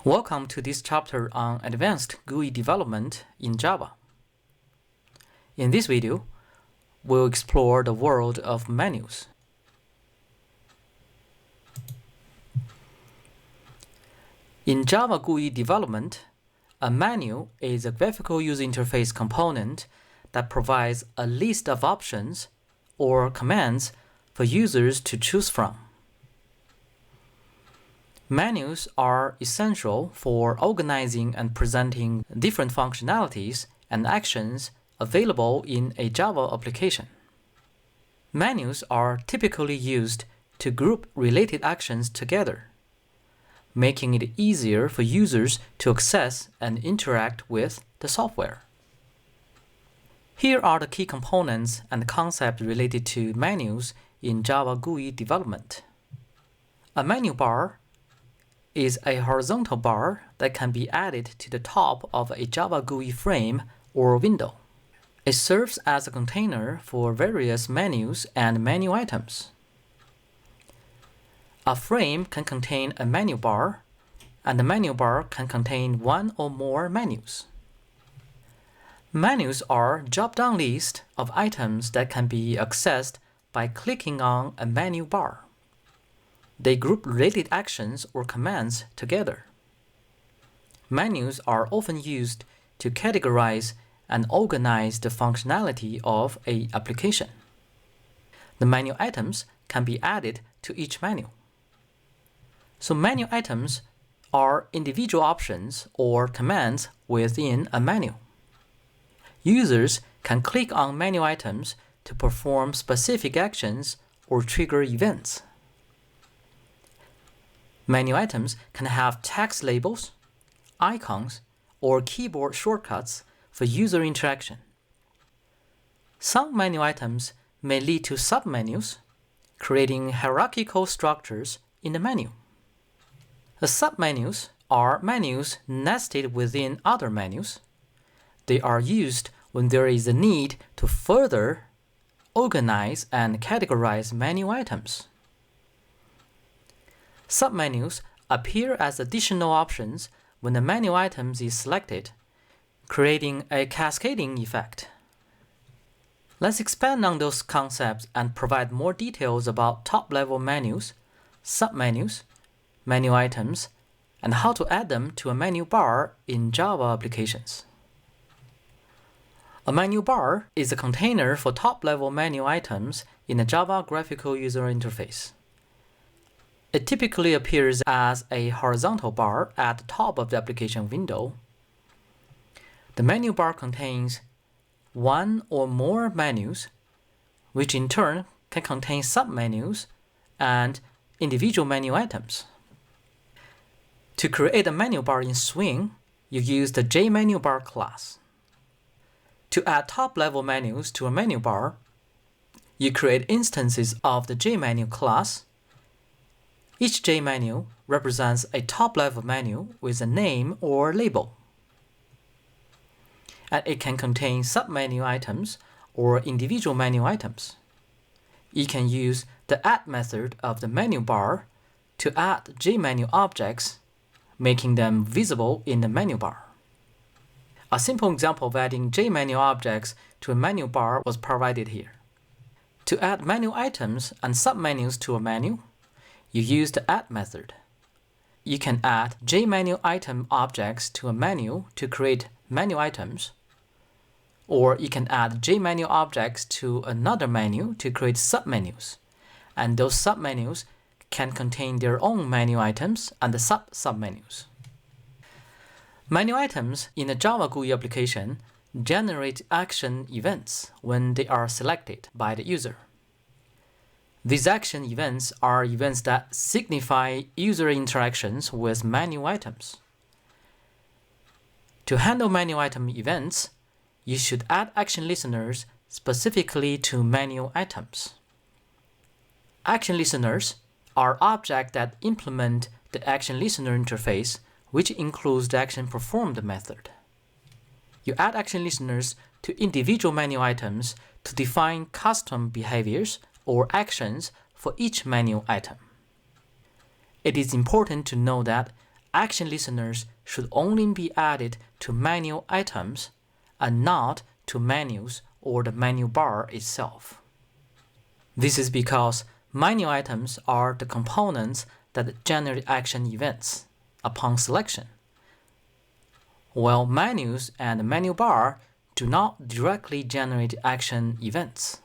Welcome to this chapter on advanced GUI development in Java. In this video, we'll explore the world of menus. In Java GUI development, a menu is a graphical user interface component that provides a list of options or commands for users to choose from. Menus are essential for organizing and presenting different functionalities and actions available in a Java application. Menus are typically used to group related actions together, making it easier for users to access and interact with the software. Here are the key components and concepts related to menus in Java GUI development. A menu bar is a horizontal bar that can be added to the top of a Java GUI frame or window. It serves as a container for various menus and menu items. A frame can contain a menu bar, and the menu bar can contain one or more menus. Menus are drop-down lists of items that can be accessed by clicking on a menu bar. They group related actions or commands together. Menus are often used to categorize and organize the functionality of an application. The menu items can be added to each menu. So menu items are individual options or commands within a menu. Users can click on menu items to perform specific actions or trigger events. Menu items can have text labels, icons, or keyboard shortcuts for user interaction. Some menu items may lead to submenus, creating hierarchical structures in the menu. The submenus are menus nested within other menus. They are used when there is a need to further organize and categorize menu items. Submenus appear as additional options when the menu item is selected, creating a cascading effect. Let's expand on those concepts and provide more details about top-level menus, submenus, menu items, and how to add them to a menu bar in Java applications. A menu bar is a container for top-level menu items in a Java graphical user interface. It typically appears as a horizontal bar at the top of the application window. The menu bar contains one or more menus, which in turn can contain submenus and individual menu items. To create a menu bar in Swing, you use the JMenuBar class. To add top-level menus to a menu bar, you create instances of the JMenu class. Each JMenu represents a top-level menu with a name or label. And it can contain submenu items or individual menu items. You can use the add method of the menu bar to add JMenu objects, making them visible in the menu bar. A simple example of adding JMenu objects to a menu bar was provided here. To add menu items and submenus to a menu, you use the add method. You can add JMenu item objects to a menu to create menu items, or you can add JMenu objects to another menu to create submenus, and those submenus can contain their own menu items and the submenus. Menu items in a Java GUI application generate action events when they are selected by the user. These action events are events that signify user interactions with menu items. To handle menu item events, you should add action listeners specifically to menu items. Action listeners are objects that implement the action listener interface, which includes the action performed method. You add action listeners to individual menu items to define custom behaviors or actions for each menu item. It is important to know that action listeners should only be added to menu items and not to menus or the menu bar itself. This is because menu items are the components that generate action events upon selection, while menus and the menu bar do not directly generate action events.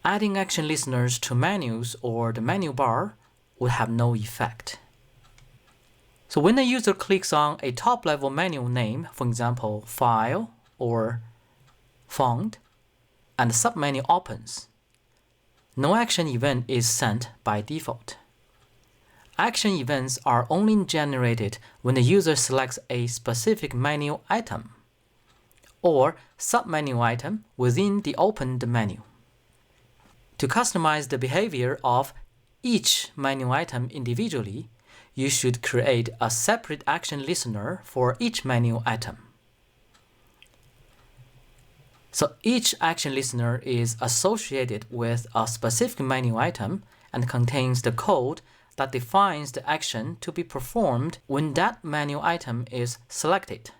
Adding action listeners to menus or the menu bar would have no effect. So when a user clicks on a top-level menu name, for example, File or Font, and the submenu opens, no action event is sent by default. Action events are only generated when the user selects a specific menu item or submenu item within the opened menu. To customize the behavior of each menu item individually, you should create a separate action listener for each menu item. So each action listener is associated with a specific menu item and contains the code that defines the action to be performed when that menu item is selected.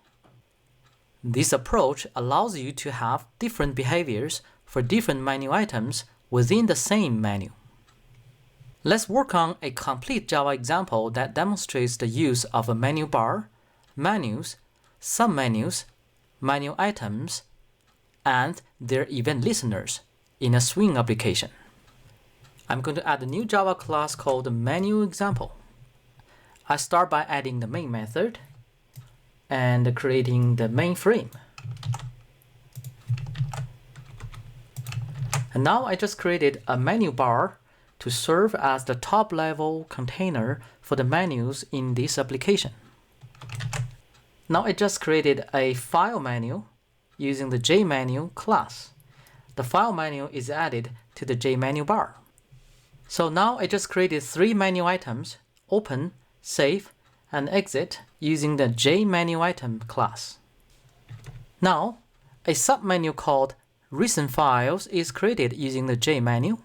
This approach allows you to have different behaviors for different menu items within the same menu. Let's work on a complete Java example that demonstrates the use of a menu bar, menus, submenus, menu items, and their event listeners in a Swing application. I'm going to add a new Java class called menu example. I start by adding the main method and creating the main frame. And now I just created a menu bar to serve as the top-level container for the menus in this application. Now I just created a file menu using the JMenu class. The file menu is added to the JMenu bar. So now I just created 3 menu items: open, save, and exit using the JMenuItem class. Now a submenu called Recent Files is created using the JMenu.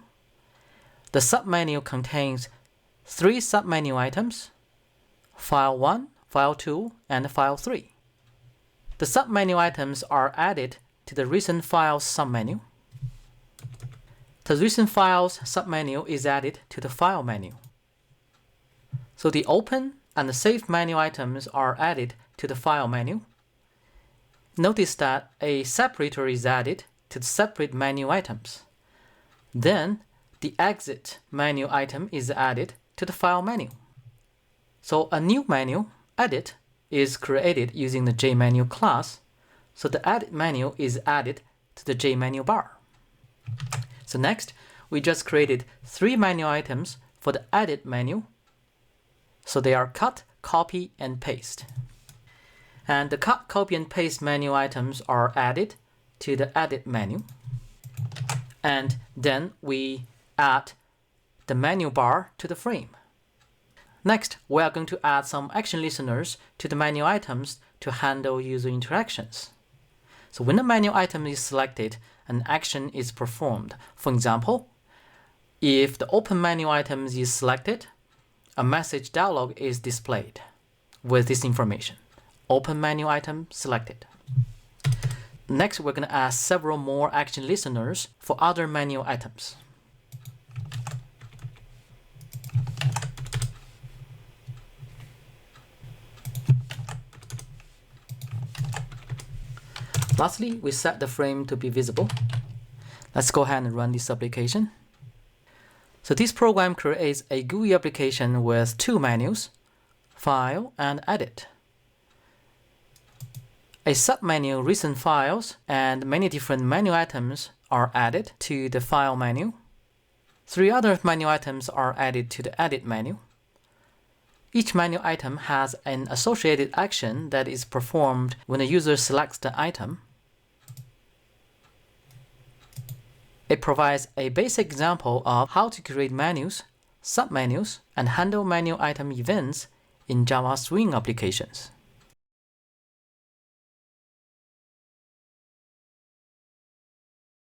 The submenu contains 3 submenu items: File 1, File 2, and File 3. The submenu items are added to the Recent Files submenu. The Recent Files submenu is added to the File menu. So the Open and the Save menu items are added to the File menu. Notice that a separator is added to the separate menu items. Then the Exit menu item is added to the File menu. So a new menu, Edit, is created using the JMenu class. So the Edit menu is added to the JMenu bar. So next, we just created 3 menu items for the Edit menu. So they are Cut, Copy, and Paste. And the Cut, Copy, and Paste menu items are added to the Edit menu. And then we add the menu bar to the frame. Next, we are going to add some action listeners to the menu items to handle user interactions. So when a menu item is selected, an action is performed. For example, if the open menu item is selected, a message dialog is displayed with this information: open menu item selected. Next, we're going to add several more action listeners for other menu items. Lastly, we set the frame to be visible. Let's go ahead and run this application. So this program creates a GUI application with 2 menus, File and Edit. A submenu, Recent Files, and many different menu items are added to the File menu. 3 other menu items are added to the Edit menu. Each menu item has an associated action that is performed when a user selects the item. It provides a basic example of how to create menus, submenus, and handle menu item events in Java Swing applications.